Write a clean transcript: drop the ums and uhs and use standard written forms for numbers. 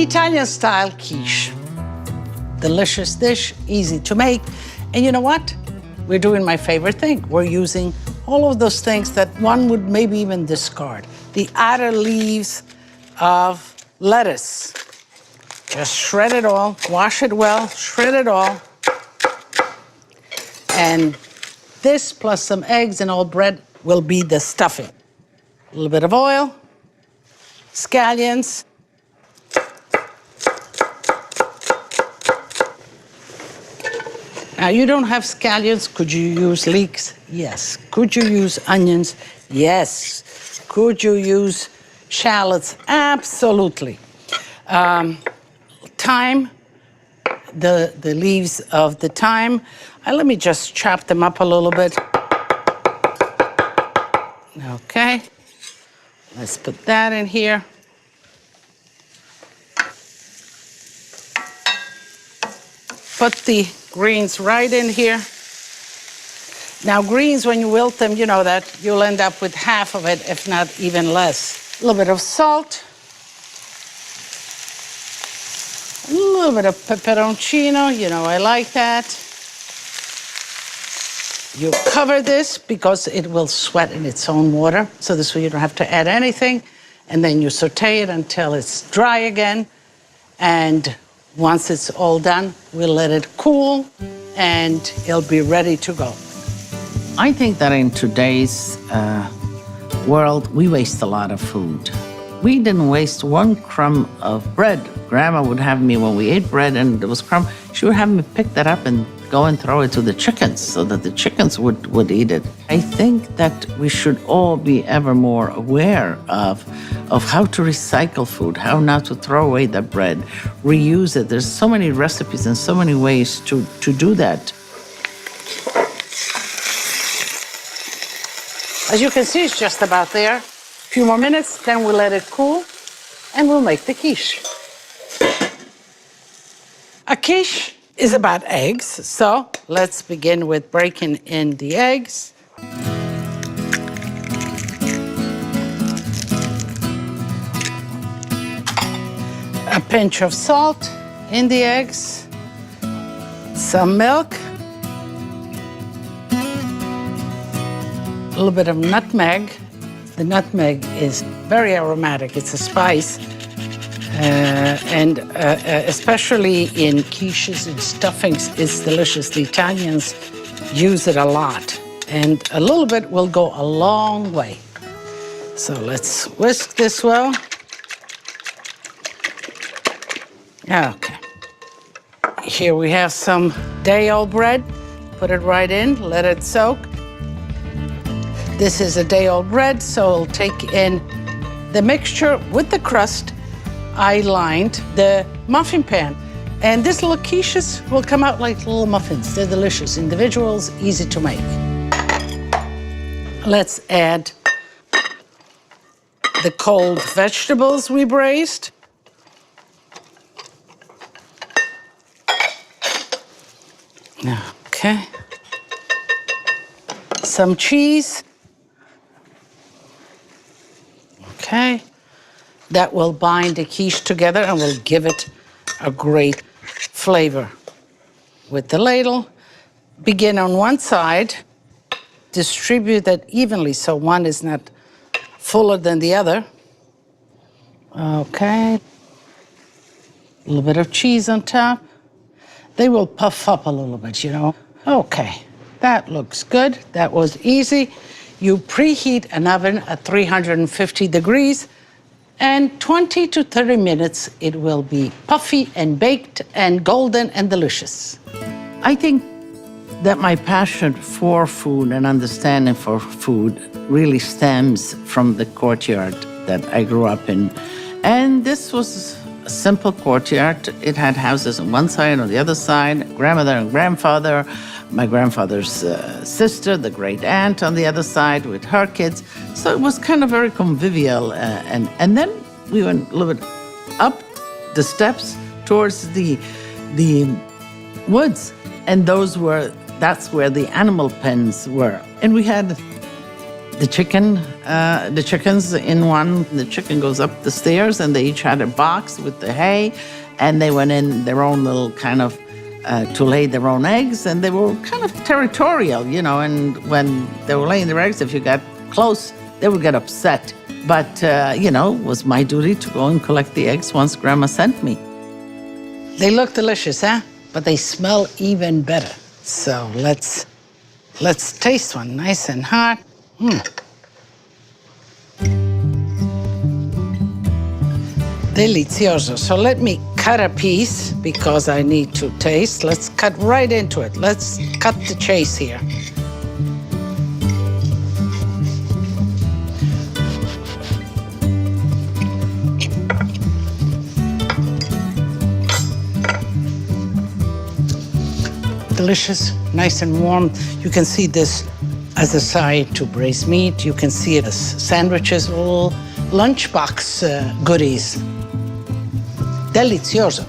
Italian-style quiche. Delicious dish, easy to make. And you know what? We're doing my favorite thing. We're using all of those things that one would maybe even discard. The outer leaves of lettuce. Just shred it all, wash it well, shred it all. And this plus some eggs and all bread will be the stuffing. A little bit of oil, scallions. Now, you don't have scallions. Could you use leeks? Yes. Could you use onions? Yes. Could you use shallots? Absolutely. Thyme, the leaves of the thyme. Let me just chop them up a little bit. Okay. Let's put that in here. Put the greens right in here. Now, greens, when you wilt them, you know that you'll end up with half of it, if not even less. A little bit of salt. A little bit of peperoncino, you know I like that. You cover this because it will sweat in its own water, so this way you don't have to add anything. And then you saute it until it's dry again. And once it's all done, we'll let it cool and it'll be ready to go. I think that in today's world, we waste a lot of food. We didn't waste one crumb of bread. Grandma would have me, when we ate bread and there was crumb, she would have me pick that up and go and throw it to the chickens so that the chickens would eat it. I think that we should all be ever more aware of how to recycle food, how not to throw away that bread, reuse it. There's so many recipes and so many ways to do that. As you can see, it's just about there. A few more minutes, then we'll let it cool, and we'll make the quiche. A quiche is about eggs, so let's begin with breaking in the eggs. A pinch of salt in the eggs, some milk, a little bit of nutmeg. The nutmeg is very aromatic. It's a spice. Especially in quiches and stuffings, it's delicious. The Italians use it a lot. And a little bit will go a long way. So let's whisk this well. Okay. Here we have some day-old bread. Put it right in, let it soak. This is a day-old bread, so I'll take in the mixture with the crust. I lined the muffin pan. And these little quiches will come out like little muffins. They're delicious, individuals, easy to make. Let's add the cold vegetables we braised. Okay. Some cheese. Okay. That will bind the quiche together and will give it a great flavor. With the ladle, begin on one side, distribute that evenly so one is not fuller than the other. Okay. A little bit of cheese on top. They will puff up a little bit, you know. Okay, that looks good. That was easy. You preheat an oven at 350 degrees. And 20 to 30 minutes, it will be puffy and baked and golden and delicious. I think that my passion for food and understanding for food really stems from the courtyard that I grew up in. And this was a simple courtyard. It had houses on one side, on the other side, grandmother and grandfather, my grandfather's sister, the great aunt on the other side with her kids. So it was kind of very convivial. And then we went a little bit up the steps towards the woods. And that's where the animal pens were. And we had the chickens in one. The chicken goes up the stairs, and they each had a box with the hay, and they went in their own little kind of to lay their own eggs, and they were kind of territorial, you know. And when they were laying their eggs, if you got close, they would get upset. But you know, it was my duty to go and collect the eggs once Grandma sent me. They look delicious, huh? But they smell even better. So let's taste one, nice and hot. Delicioso. So let me cut a piece because I need to taste. Let's cut right into it. Let's cut the chase here. Delicious, nice and warm. You can see this as a side to braised meat. You can see it as sandwiches, little lunchbox goodies. Delicioso.